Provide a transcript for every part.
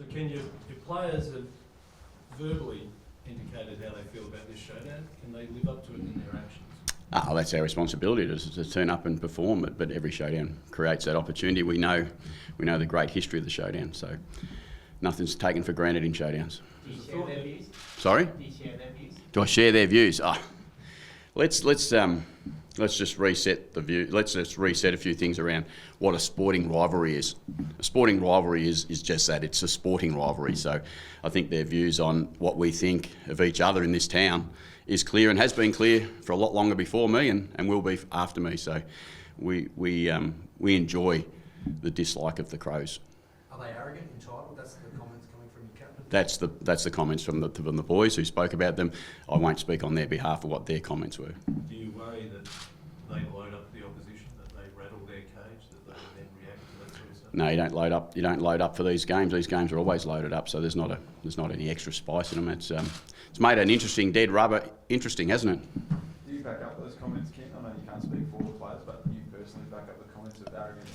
So Ken, your players have verbally indicated how they feel about this showdown. Can they live up to it in their actions? Oh, that's our responsibility to turn up and perform it. But every showdown creates that opportunity. We know the great history of the showdown, so nothing's taken for granted in showdowns. Do you share their views? Sorry? Do you share their views? Do I share their views? Let's just reset the view. Let's just reset a few things around what a sporting rivalry is. A sporting rivalry is just that. It's a sporting rivalry. So I think their views on what we think of each other in this town is clear and has been clear for a lot longer before me and will be after me. So we enjoy the dislike of the Crows. Are they arrogant, entitled? That's the comments coming from your captain. That's the comments from the boys who spoke about them. I won't speak on their behalf of what their comments were. Do you worry that they load up the opposition, that they rattle their cage, that they then react to that sort of stuff? No, you don't load up. You don't load up for these games. These games are always loaded up, so there's not any extra spice in them. It's made an interesting dead rubber interesting, hasn't it? Do you back up those comments, Ken? I know you can't speak for all the players, but you personally back up the comments of arrogance.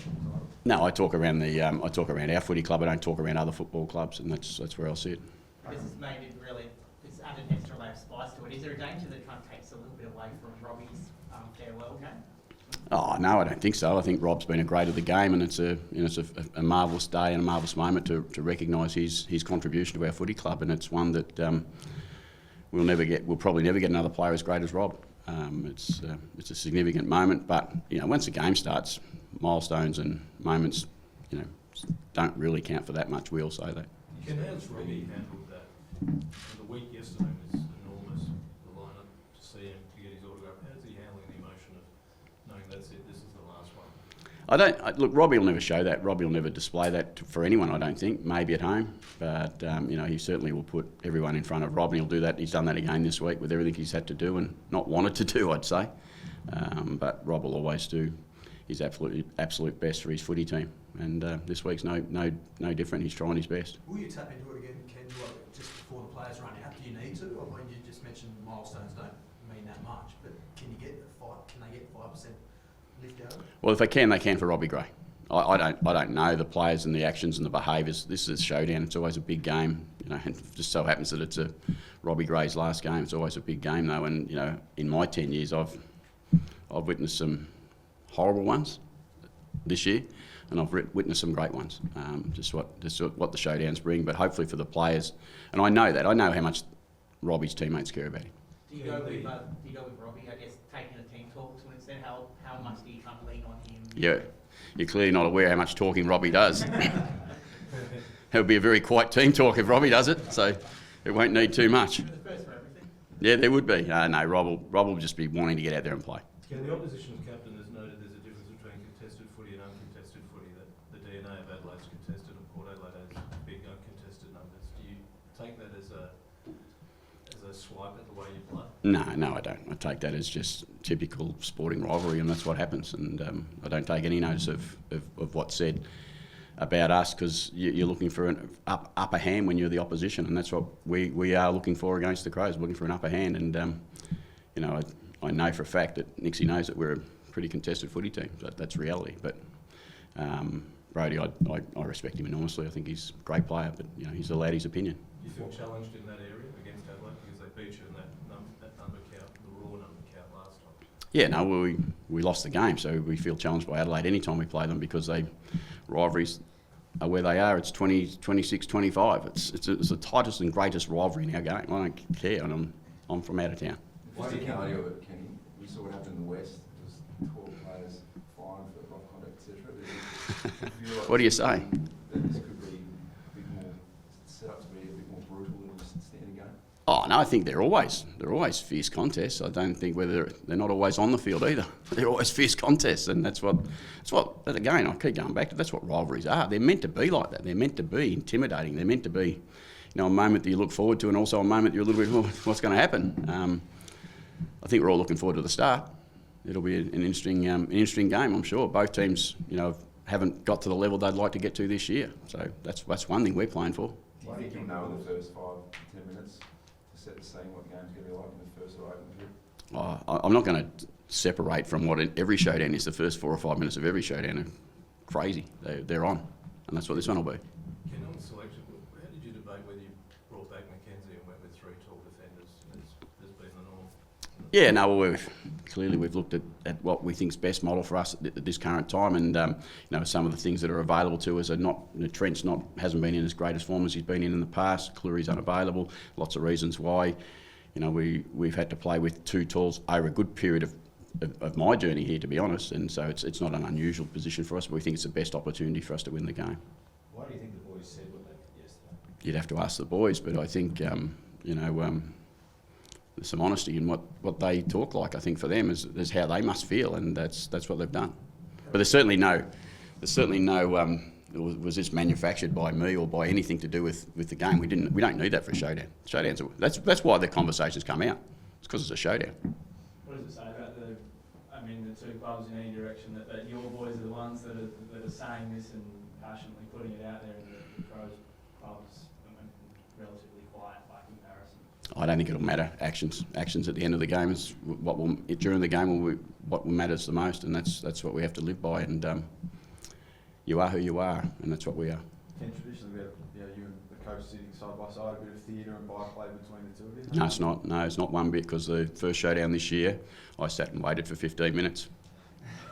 No, I talk around our footy club. I don't talk around other football clubs, and that's where I'll sit. This has made it really, it's added an extra layer of spice to it. Is there a danger that it kind of takes a little bit away from Robbie's farewell game? Oh no, I don't think so. I think Rob's been a great of the game, and it's a marvellous day and a marvellous moment to recognise his contribution to our footy club, and it's one that we'll probably never get another player as great as Rob. It's a significant moment, but once the game starts, milestones and moments, don't really count for that much. We all say that. How's Robbie handled that? The week yesterday was enormous. The lineup to see him, to get his autograph. How's he handling the emotion of knowing that's it? This is the last one. Look, Robbie will never show that. Robbie will never display that for anyone, I don't think. Maybe at home, but he certainly will put everyone in front of Rob, and he'll do that. He's done that again this week with everything he's had to do and not wanted to do, I'd say. But Rob will always do his absolute best for his footy team, and this week's no different. He's trying his best. Will you tap into it again, Ken, just before the players run out? Do you need to? I mean, you just mentioned milestones don't mean that much, but can they get 5% lift out of it? Well, if they can for Robbie Gray. I don't know the players and the actions and the behaviours. This is a showdown. It's always a big game. And it just so happens that it's Robbie Gray's last game. It's always a big game though. And in my 10 years, I've witnessed some horrible ones this year, and I've witnessed some great ones. Just what the showdowns bring, but hopefully for the players. And I know how much Robbie's teammates care about him. Do you go with Robbie? I guess taking a team talk to an extent. How much do you kind of lean on him? Yeah, you're clearly not aware how much talking Robbie does. It would be a very quiet team talk if Robbie does it, so it won't need too much. First for everything. Yeah, there would be. No, Rob will just be wanting to get out there and play. Yeah, the opposition's captain has noted there's a difference between contested footy and uncontested footy, that the DNA of Adelaide's contested and Port Adelaide has big uncontested numbers. Do you take that as a swipe at the way you play? No, I don't. I take that as just typical sporting rivalry, and that's what happens. And I don't take any notice of what's said about us, because you're looking for an upper hand when you're the opposition, and that's what we are looking for against the Crows, looking for an upper hand. And I know for a fact that Nixie knows that we're a pretty contested footy team. That's reality. But Brodie, I respect him enormously. I think he's a great player, but he's allowed his opinion. You feel challenged in that area against Adelaide because they beat you in that number count, the raw number count last time? Yeah, no, we lost the game, so we feel challenged by Adelaide anytime we play them, because rivalries are where they are. It's 26-25. It's the tightest and greatest rivalry in our game. I don't care, and I'm from out of town. What's the reality of it, Kenny? We saw what happened in the West. It was 12 players fined for rough conduct, etc. What do you say? That this could be a bit more set up to be a bit more brutal than just a standard game. Oh no, I think they're always fierce contests. I don't think they're not always on the field either. They're always fierce contests, and that's what again I keep going back to. That's what rivalries are. They're meant to be like that. They're meant to be intimidating. They're meant to be, a moment that you look forward to, and also a moment that you're a little bit, what's going to happen? I think we're all looking forward to the start. It'll be an interesting game, I'm sure. Both teams, haven't got to the level they'd like to get to this year. So that's one thing we're playing for. Do you think you'll know in the first 5-10 minutes to set the scene what the game's going to be like in the first or open period? I'm not going to separate from what every showdown is. The first 4 or 5 minutes of every showdown are crazy. They're on, and that's what this one will be. Ken, on selection, debate whether you brought back Mackenzie and went with 3 tall defenders has been the norm. Yeah, no, well, we've looked at what we think's best model for us at this current time, and you know, some of the things that are available to us are not. Trent's hasn't been in as great as form as he's been in the past. Cleary's unavailable. Lots of reasons why. You know, we've had to play with 2 talls over a good period of my journey here, to be honest, and so it's not an unusual position for us, but we think it's the best opportunity for us to win the game. Why do you think the boys said what they did yesterday? You'd have to ask the boys, but I think you know. There's some honesty in what they talk like. I think for them is how they must feel, and that's what they've done. But there's certainly no was this manufactured by me or by anything to do with the game. We don't need that for a showdown. That's why the conversations come out. It's because it's a showdown. What does it say about the 2 clubs in any direction that your boys are the ones that are saying this and passionately putting it out there, and the Crows clubs are relatively quiet by comparison? I don't think it'll matter. Actions at the end of the game is during the game what matters the most, and that's what we have to live by. And you are who you are, and that's what we are. Ken, traditionally we have you and the coach sitting side by side, a bit of theatre and bike play between the 2 of you. No, it's not. No, it's not one bit, because the first showdown this year, I sat and waited for 15 minutes.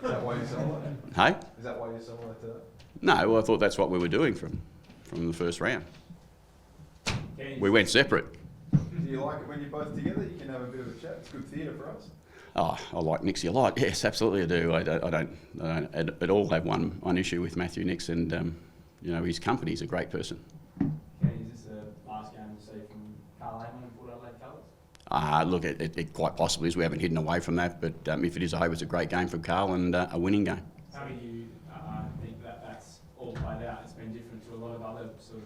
Is that why you're similar? Hey? Is that why you're similar to that? No, well, I thought that's what we were doing from the first round. We went separate. Do you like it when you're both together? You can have a bit of a chat. It's good theatre for us. Oh, I like Nixie a lot. Yes, absolutely I do. I don't at all have one issue with Matthew Nix, and you know, his company's a great person. Kenny, is this the last game we'll see from Carl Amon and Port Adelaide colours? Look, it quite possibly is. We haven't hidden away from that, but if it is, I hope it's a great game for Carl and a winning game. How do you think that's all played out? It's been different to a lot of other sort of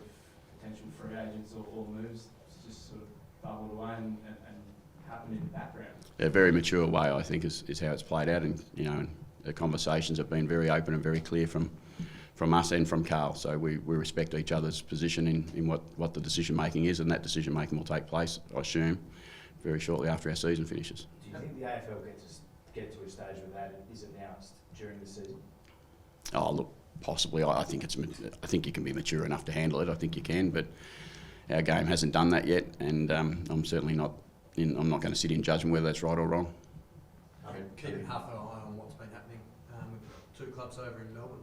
potential free agents or moves. It's just sort of bubbled away and happened in the background. A very mature way, I think, is how it's played out, and you know, the conversations have been very open and very clear from us and from Carl. So we respect each other's position in what the decision making is, and that decision making will take place, I assume, very shortly after our season finishes. Do you think the AFL get to a stage where that is announced during the season? Oh, look, possibly. I think you can be mature enough to handle it. I think you can, but our game hasn't done that yet, and I'm certainly not. I'm not going to sit in judgment whether that's right or wrong. Keeping half an eye on what's been happening with 2 clubs over in Melbourne.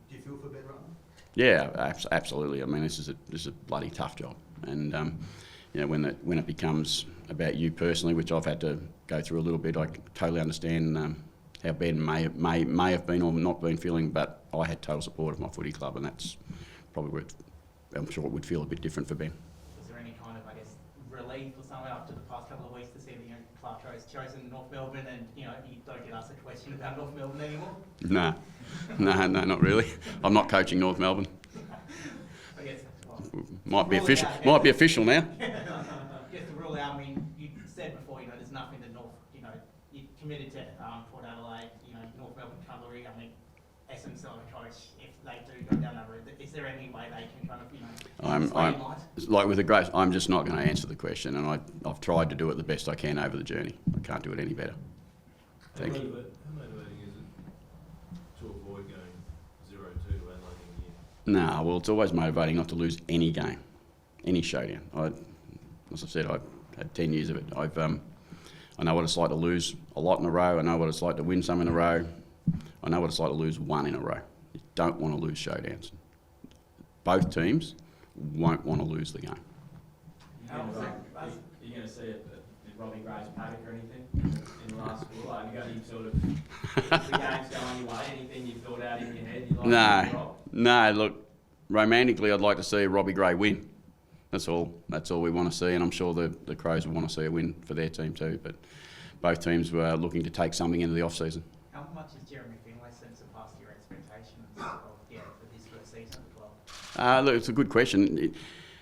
Do you feel for Ben Rutten? Yeah, absolutely. I mean, this is a bloody tough job, and you know, when it becomes about you personally, which I've had to go through a little bit, I totally understand how Ben may have been or not been feeling, but I had total support of my footy club, and that's probably where I'm sure it would feel a bit different for Ben. Was there any kind of, I guess, relief or something after the past couple of weeks to see that Clartro's chosen North Melbourne, and you don't get asked a question about North Melbourne anymore? No, not really. I'm not coaching North Melbourne. I guess, Might be official now. Just to rule out, I mean, you said before, there's nothing that North, you're committed to Port Adelaide, North Melbourne Cutlery. I mean, Essendon's still a coach. If they do go down that route, is there any way they can kind of, like with the great, I'm just not going to answer the question, and I've tried to do it the best I can over the journey. I can't do it any better. Thank you. How motivating is it to avoid going 0-2 to Adelaide in the year? No, well, it's always motivating not to lose any game, any showdown. As I said, I've had 10 years of it. I know what it's like to lose a lot in a row. I know what it's like to win some in a row. I know what it's like to lose one in a row. You don't want to lose showdowns. Both teams won't want to lose the game. Are you going to see it at Robbie Gray's paddock or anything in the last school? Have you got any sort of the games going your way? Anything you've thought out in your head? No. Look, romantically, I'd like to see Robbie Gray win. That's all we want to see, and I'm sure the Crows will want to see a win for their team too. But both teams were looking to take something into the off-season. How much has Jeremy Finlay surpassed your expectations for this first season as well? Look, it's a good question.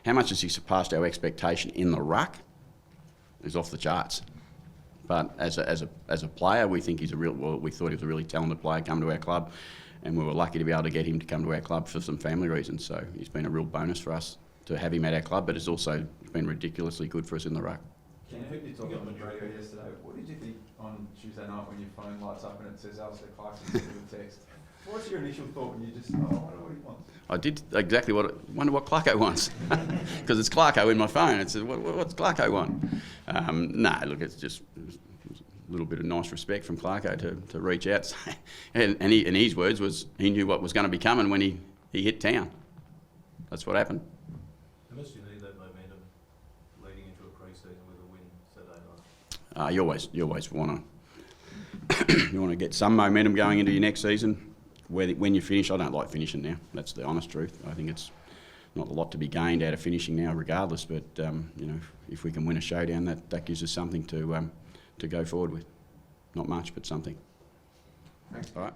How much has he surpassed our expectation in the ruck? Is off the charts. But as a player, we think we thought he was a really talented player come to our club, and we were lucky to be able to get him to come to our club for some family reasons. So he's been a real bonus for us to have him at our club, but it's also been ridiculously good for us in the ruck. Ken, I think you talked on the radio yesterday. What did you think on Tuesday night when your phone lights up and it says Alistair Clarkson sent you a text? What's your initial thought when you just, oh, I wonder what he wants? I did exactly wonder what Clarko wants, because it's Clarko in my phone. It says, what's Clarko want? No, look, it's just a little bit of nice respect from Clarko to reach out. And his words was he knew what was going to be coming when he hit town. That's what happened. How much do you need that momentum leading into a pre-season with a win Saturday night? You always want to get some momentum going into your next season. When you finish, I don't like finishing now. That's the honest truth. I think it's not a lot to be gained out of finishing now, regardless. But if we can win a showdown, that gives us something to go forward with. Not much, but something. Thanks. All right.